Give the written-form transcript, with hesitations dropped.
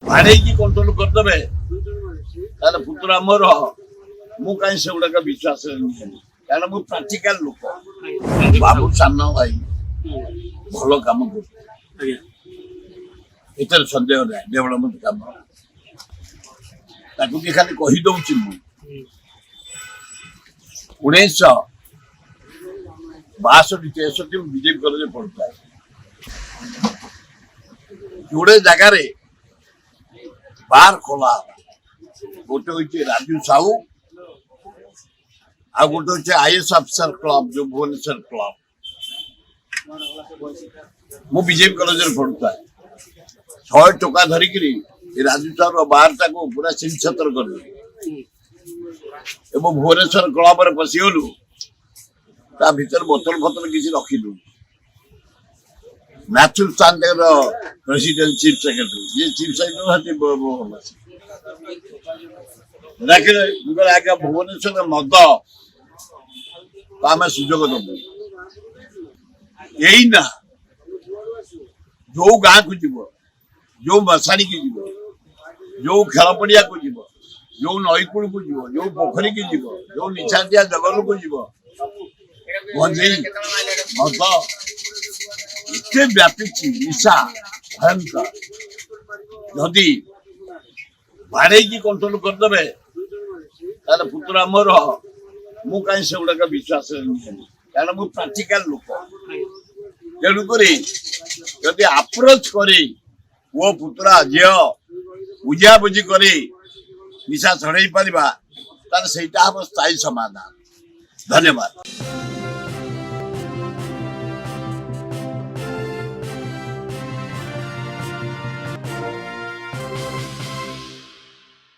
ବାଡ଼େଇକି control କରିଦେବେ ତାହେଲେ ପୁତୁରା ମୋର ମୁଁ କାହିଁ ସେଗୁଡାକ ବିଶ୍ୱାସରେ ନୁହେଁ। କାରଣ ମୁଁ ପ୍ରାକ୍ଟିକାଲ ଲୋକ। ବାବୁ ସାନ ଭାଇ ଭଲ କାମ କରୁଛି, ଏଥିରେ ସନ୍ଦେହ ନାହିଁ। ଡେଭଲପମେଣ୍ଟ କାମ ତାକୁ କି ଖାଲି କହିଦଉଛି ମୁଁ। 1962-63 ମୁଁ ବିଜେପି କଲେଜରେ ପଢୁଥାଏ। ଯୋଡ଼େ ଜାଗାରେ ବାର୍ ଖୋଲା ହେଲା। ଗୋଟେ ହଉଛି ରାଜୁ ସାହୁ, ଆଉ ଗୋଟେ ହচ্ছে ଆଇଏଏସ୍ ଅଫିସର କ୍ଲବ, ଯୋଉ ଭୁବନେଶ୍ୱର କ୍ଲବ। ମୁଁ ବିଜେପି କଲେଜରେ ପଢୁଥାଏ। 100 ଟଙ୍କା ଧରିକିରି ରାଜୁ ସାହୁର ବାହାରଟାକୁ ପୁରା ଶିଳ୍ଛତ୍ର କରିଦେଲୁ ଏବଂ ଭୁବନେଶ୍ୱର କ୍ଲବରେ ପଶିଗଲୁ। ତା ଭିତରେ ବୋତଲ ଫତଲ କିଛି ରଖିଲୁ। ମ୍ୟାଥ୍ୟୁ ଚାନ୍ଦର ପ୍ରେସିଡେଣ୍ଟ ଚିଫ ସେକ୍ରେଟାରୀ, ଯିଏ ଚିଫ ସେକ୍ରେଟାରୀ ଡାକିଲେ। ମୁଁ କହିଲି ଆଜ୍ଞା ଭୁବନେଶ୍ୱର ମଦ ଆମେ ସୁଯୋଗ ଦବୁ। ଏଇନା ଯୋଉ ଗାଁକୁ ଯିବ, ଯୋଉ ମଶାଣିକି ଯିବ, ଯୋଉ ଖେଳ ପଡିଆକୁ ଯିବ, ଯୋଉ ନଈକୂଳକୁ ଯିବ, ଯୋଉ ପୋଖରୀକି ଯିବ, ଯୋଉ ନିଛାଟିଆ ଜଙ୍ଗଲକୁ ଯିବ, ଗଞ୍ଜେଇ ମଦ ଏତେ ବ୍ୟାପିଛି, ନିଶା ଭୟଙ୍କର। ଯଦି ବାଡ଼େଇକି କଣ୍ଟ୍ରୋଲ କରିଦେବେ ତାହେଲେ ପୁତୁରା ମୋର ମୁଁ କାହିଁ ସେଗୁଡାକ ବିଶ୍ୱାସରେ ନୁହେଁ। କାରଣ ମୁଁ ପ୍ରାକ୍ଟିକାଲ ଲୋକ। ତେଣୁକରି ଯଦି ଆପ୍ରୋଚ କରି ପୁଅ ପୁତୁରା ଝିଅ ବୁଝାବୁଝି କରି ନିଶା ଛଡେଇ ପାରିବା ତାହେଲେ ସେଇଟା ହବ ସ୍ଥାୟୀ ସମାଧାନ। ଧନ୍ୟବାଦ।